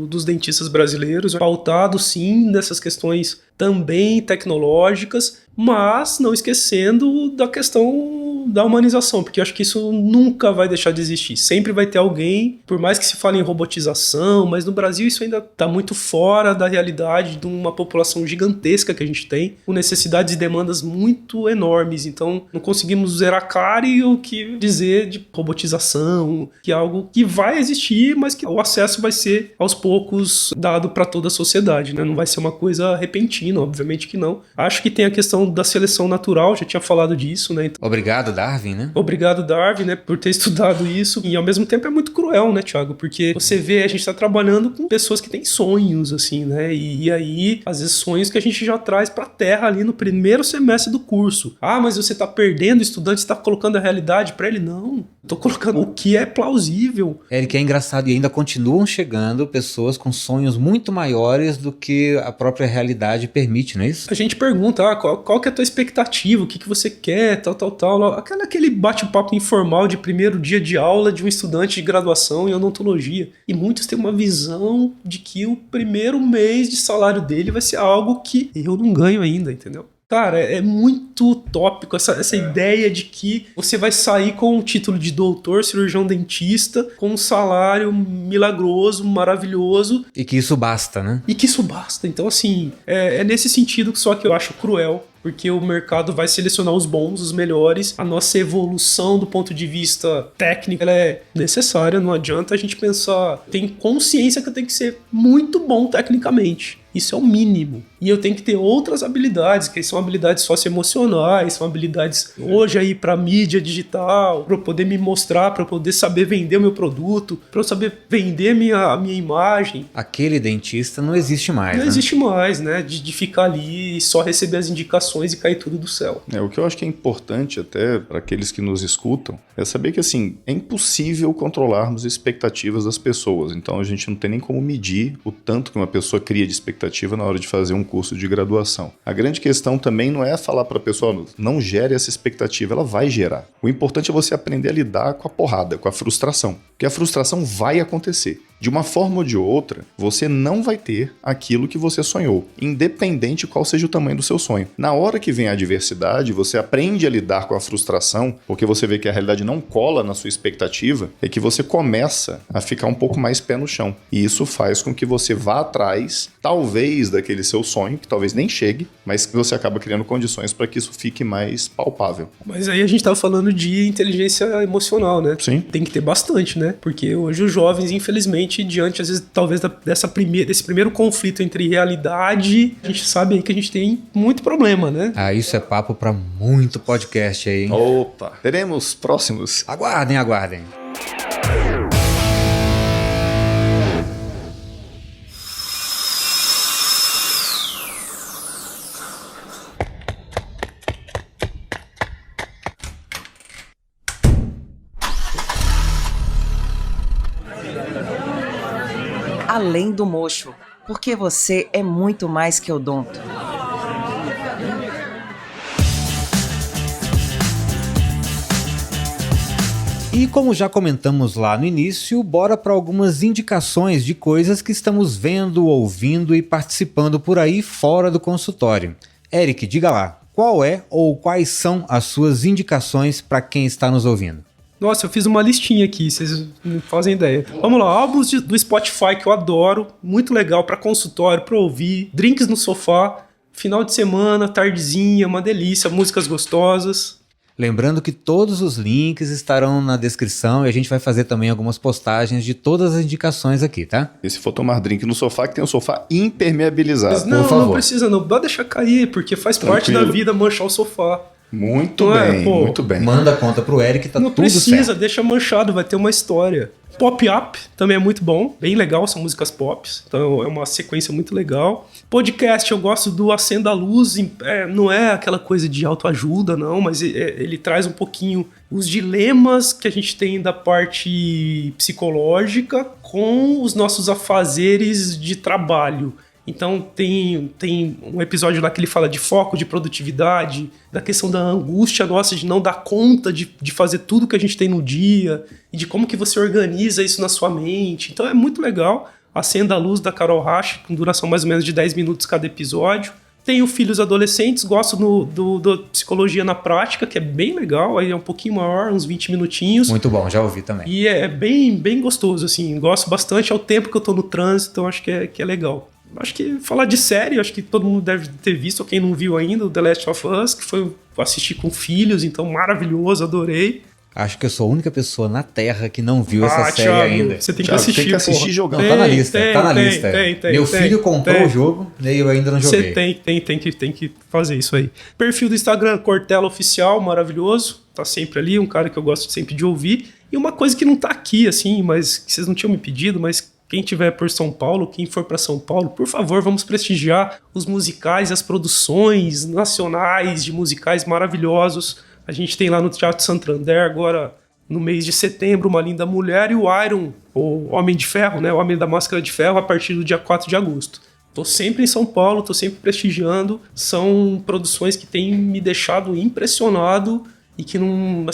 dos dentistas brasileiros, pautado, sim, nessas questões também tecnológicas, mas não esquecendo da questão da humanização, porque eu acho que isso nunca vai deixar de existir. Sempre vai ter alguém, por mais que se fale em robotização, mas no Brasil isso ainda está muito fora da realidade de uma população gigantesca que a gente tem, com necessidades e demandas muito enormes. Então, não conseguimos zerar a cara e o que dizer de robotização, que é algo que vai existir, mas que o acesso vai ser, aos poucos, dado para toda a sociedade, né? Não vai ser uma coisa repentina, obviamente que não. Acho que tem a questão da seleção natural, já tinha falado disso, né? Então,
obrigado, Darwin, né?
Obrigado, Darwin, né, por ter estudado isso. E ao mesmo tempo é muito cruel, né, Thiago? Porque você vê, a gente tá trabalhando com pessoas que têm sonhos, assim, né? E aí, às vezes, sonhos que a gente já traz pra terra ali no primeiro semestre do curso. Ah, mas você tá perdendo o estudante, você tá colocando a realidade pra ele? Não. Tô colocando o que é plausível.
Eric, é engraçado, e ainda continuam chegando pessoas com sonhos muito maiores do que a própria realidade permite, não é isso?
A gente pergunta, qual que é a tua expectativa, o que você quer, tal. Aquele bate-papo informal de primeiro dia de aula de um estudante de graduação em odontologia. E muitos têm uma visão de que o primeiro mês de salário dele vai ser algo que eu não ganho ainda, entendeu? Cara, é muito utópico essa ideia de que você vai sair com o título de doutor, cirurgião dentista, com um salário milagroso, maravilhoso.
E que isso basta, né?
E que isso basta. Então, assim, é nesse sentido só que eu acho cruel, porque o mercado vai selecionar os bons, os melhores. A nossa evolução do ponto de vista técnico, ela é necessária, não adianta a gente pensar, tem consciência que eu tenho que ser muito bom tecnicamente. Isso é o mínimo. E eu tenho que ter outras habilidades, que são habilidades socioemocionais, são habilidades hoje aí para mídia digital, para eu poder me mostrar, para eu poder saber vender o meu produto, para eu saber vender a minha imagem.
Aquele dentista não existe mais,
Não existe mais, né? De ficar ali e só receber as indicações e cair tudo do céu.
O que eu acho que é importante até para aqueles que nos escutam é saber que, assim, é impossível controlarmos expectativas das pessoas. Então a gente não tem nem como medir o tanto que uma pessoa cria de expectativa na hora de fazer um curso de graduação. A grande questão também não é falar para a pessoa, não gere essa expectativa, ela vai gerar. O importante é você aprender a lidar com a porrada, com a frustração, porque a frustração vai acontecer. De uma forma ou de outra, você não vai ter aquilo que você sonhou, independente qual seja o tamanho do seu sonho. Na hora que vem a adversidade, você aprende a lidar com a frustração, porque você vê que a realidade não cola na sua expectativa, é que você começa a ficar um pouco mais pé no chão. E isso faz com que você vá atrás, talvez, daquele seu sonho, que talvez nem chegue, mas que você acaba criando condições para que isso fique mais palpável.
Mas aí a gente tava falando de inteligência emocional, né?
Sim.
Tem que ter bastante, né? Porque hoje os jovens, infelizmente, diante, às vezes, talvez desse primeiro conflito entre realidade, a gente sabe aí que a gente tem muito problema, né?
Isso é papo pra muito podcast aí, hein?
Opa! Teremos próximos.
Aguardem.
Além do mocho, porque você é muito mais que odonto.
E como já comentamos lá no início, bora para algumas indicações de coisas que estamos vendo, ouvindo e participando por aí fora do consultório. Eric, diga lá, qual é ou quais são as suas indicações para quem está nos ouvindo?
Nossa, eu fiz uma listinha aqui, vocês não fazem ideia. Vamos lá, álbuns do Spotify que eu adoro, muito legal para consultório, para ouvir, drinks no sofá, final de semana, tardezinha, uma delícia, músicas gostosas.
Lembrando que todos os links estarão na descrição e a gente vai fazer também algumas postagens de todas as indicações aqui, tá?
E se for tomar drink no sofá, que tem um sofá impermeabilizado.
Mas não,
por favor.
não precisa não, pode deixar cair, porque faz parte da vida manchar o sofá.
Muito
Não é,
bem,
pô?
muito bem.
Manda a conta pro Eric, tá
Não
tudo
precisa,
certo.
deixa manchado, vai ter uma história. Pop Up também é muito bom, bem legal, são músicas pop, então é uma sequência muito legal. Podcast, eu gosto do Acenda a Luz, não é aquela coisa de autoajuda, não, mas ele traz um pouquinho os dilemas que a gente tem da parte psicológica com os nossos afazeres de trabalho. Então tem um episódio lá que ele fala de foco, de produtividade, da questão da angústia nossa de não dar conta de fazer tudo que a gente tem no dia e de como que você organiza isso na sua mente. Então é muito legal. Acenda a Luz, da Carol Rasch, com duração mais ou menos de 10 minutos cada episódio. Tenho Filhos Adolescentes, gosto do Psicologia na Prática, que é bem legal, aí é um pouquinho maior, uns 20 minutinhos.
Muito bom, já ouvi também.
E é bem gostoso, assim, gosto bastante, é o tempo que eu tô no trânsito, então acho que é legal. Acho que falar de série, acho que todo mundo deve ter visto, ou quem não viu ainda, o The Last of Us, que foi assistir com filhos, então maravilhoso, adorei.
Acho que eu sou a única pessoa na Terra que não viu essa série
Thiago,
ainda.
você tem que
Thiago,
assistir,
tem que assistir
porra.
jogando.
Tá na lista, tá na
tem,
lista.
tem,
Meu filho comprou o jogo e eu ainda não joguei.
Você tem que fazer isso aí. Perfil do Instagram, Cortella Oficial, maravilhoso. Tá sempre ali, um cara que eu gosto sempre de ouvir. E uma coisa que não tá aqui, assim, mas que vocês não tinham me pedido, mas quem tiver por São Paulo, quem for para São Paulo, por favor, vamos prestigiar os musicais, as produções nacionais de musicais maravilhosos. A gente tem lá no Teatro Santander agora, no mês de setembro, Uma Linda Mulher, e o Iron, o Homem de Ferro, né, o Homem da Máscara de Ferro, a partir do dia 4 de agosto. Tô sempre em São Paulo, tô sempre prestigiando. São produções que têm me deixado impressionado e que não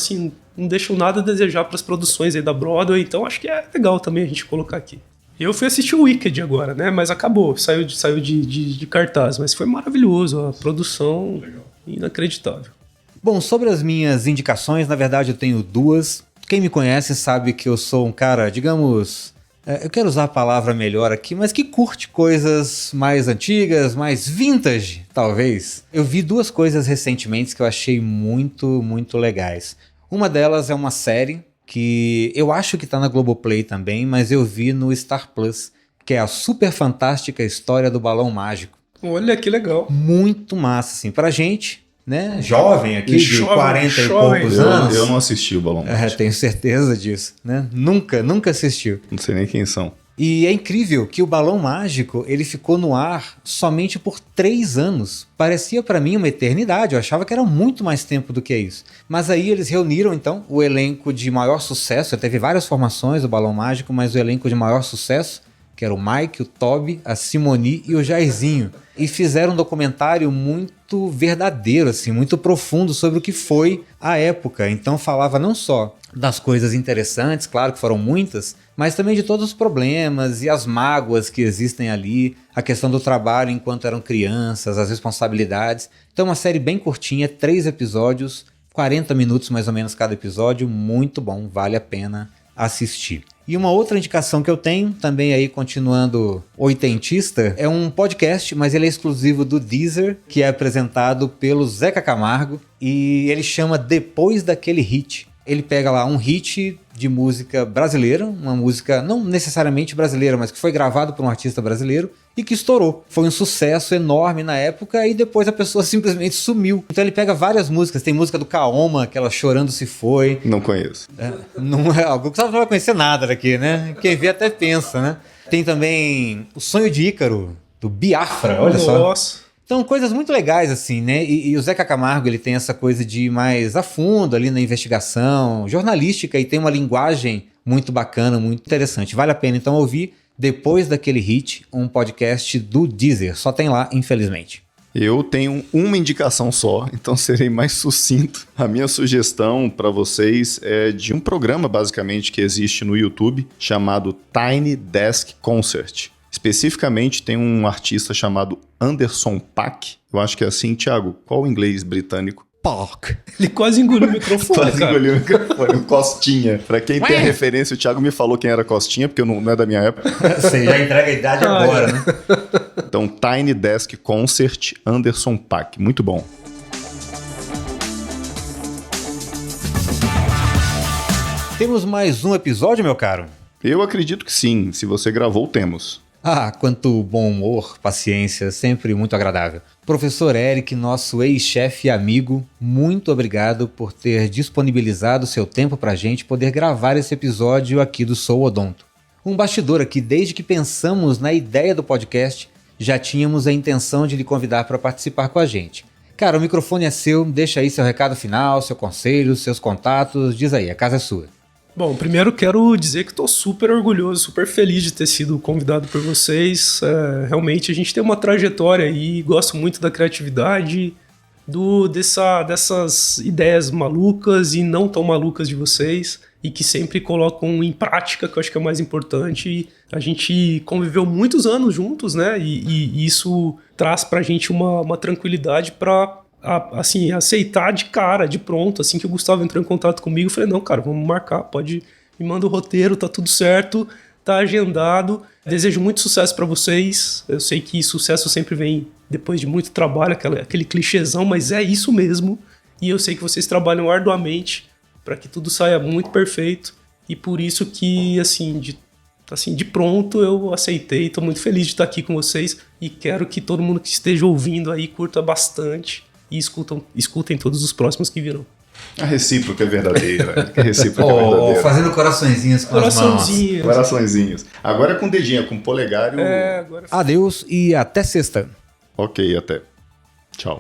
deixam nada a desejar para as produções aí da Broadway, então acho que é legal também a gente colocar aqui. Eu fui assistir o Wicked agora, né? Mas acabou, saiu de cartaz, mas foi maravilhoso, a produção inacreditável.
Bom, sobre as minhas indicações, na verdade eu tenho duas. Quem me conhece sabe que eu sou um cara, digamos, eu quero usar a palavra melhor aqui, mas que curte coisas mais antigas, mais vintage, talvez. Eu vi duas coisas recentemente que eu achei muito legais. Uma delas é uma série que eu acho que tá na Globoplay também, mas eu vi no Star Plus, que é a super fantástica história do balão mágico.
Olha que legal.
Muito massa, assim, pra gente, né, jovem aqui, de
Jovem,
40 e
jovem.
poucos anos.
Eu não assisti o Balão Mágico.
Tenho certeza disso, né? Nunca assistiu.
Não sei nem quem são.
E é incrível que o Balão Mágico, ele ficou no ar somente por 3 anos. Parecia pra mim uma eternidade, eu achava que era muito mais tempo do que isso. Mas aí eles reuniram, então, o elenco de maior sucesso. Teve várias formações do Balão Mágico, mas o elenco de maior sucesso, que era o Mike, o Toby, a Simone e o Jairzinho. E fizeram um documentário muito verdadeiro, assim, muito profundo sobre o que foi a época. Então falava não só das coisas interessantes, claro que foram muitas, mas também de todos os problemas e as mágoas que existem ali, a questão do trabalho enquanto eram crianças, as responsabilidades. Então uma série bem curtinha, 3 episódios, 40 minutos mais ou menos cada episódio, muito bom, vale a pena assistir. E uma outra indicação que eu tenho, também aí continuando oitentista, é um podcast, mas ele é exclusivo do Deezer, que é apresentado pelo Zeca Camargo, e ele chama Depois Daquele Hit. Ele pega lá um hit de música brasileira, uma música não necessariamente brasileira, mas que foi gravado por um artista brasileiro e que estourou. Foi um sucesso enorme na época e depois a pessoa simplesmente sumiu. Então ele pega várias músicas, tem música do Kaoma, aquela Chorando Se Foi.
Não conheço.
Não é algo que você não vai conhecer nada daqui, né? Quem vê até pensa, né? Tem também O Sonho de Ícaro, do Biafra, olha só.
Nossa.
Então, coisas muito legais, assim, né? E o Zeca Camargo, ele tem essa coisa de ir mais a fundo ali na investigação jornalística e tem uma linguagem muito bacana, muito interessante. Vale a pena, então, ouvir Depois Daquele Hit, um podcast do Deezer. Só tem lá, infelizmente.
Eu tenho uma indicação só, então serei mais sucinto. A minha sugestão para vocês é de um programa, basicamente, que existe no YouTube, chamado Tiny Desk Concert. Especificamente, tem um artista chamado Anderson .Paak. Eu acho que é assim, Thiago. Qual o inglês britânico?
Paak.
Ele quase engoliu o microfone,
Quase
cara.
engoliu o microfone. O Costinha. Pra quem tem a referência, o Thiago me falou quem era Costinha, porque não é da minha época.
Você já entrega a idade agora, né?
Então, Tiny Desk Concert, Anderson .Paak. Muito bom.
Temos mais um episódio, meu caro?
Eu acredito que sim. Se você gravou, temos.
Ah, quanto bom humor, paciência, sempre muito agradável. Professor Eric, nosso ex-chefe e amigo, muito obrigado por ter disponibilizado seu tempo pra gente poder gravar esse episódio aqui do Sou Odonto. Um bastidor aqui, desde que pensamos na ideia do podcast, já tínhamos a intenção de lhe convidar para participar com a gente. Cara, o microfone é seu, deixa aí seu recado final, seu conselho, seus contatos, diz aí, a casa é sua.
Bom, primeiro quero dizer que estou super orgulhoso, super feliz de ter sido convidado por vocês. Realmente a gente tem uma trajetória aí, gosto muito da criatividade, dessas ideias malucas e não tão malucas de vocês e que sempre colocam em prática, que eu acho que é o mais importante. E a gente conviveu muitos anos juntos, né? E isso traz pra gente uma tranquilidade pra assim, aceitar de cara, de pronto. Assim que o Gustavo entrou em contato comigo, eu falei, não, cara, vamos marcar, me manda o roteiro, tá tudo certo, tá agendado. Desejo muito sucesso pra vocês. Eu sei que sucesso sempre vem depois de muito trabalho, aquele clichêzão, mas é isso mesmo. E eu sei que vocês trabalham arduamente para que tudo saia muito perfeito. E por isso que, assim, de pronto eu aceitei. Estou muito feliz de estar aqui com vocês e quero que todo mundo que esteja ouvindo aí curta bastante e escutem todos os próximos que virão.
A recíproca é verdadeira. A recíproca é verdadeira.
Fazendo coraçõezinhos com as mãos.
Coraçõezinhos. Agora é com o dedinho, com o polegar e o...
Adeus e até sexta.
Ok, até. Tchau.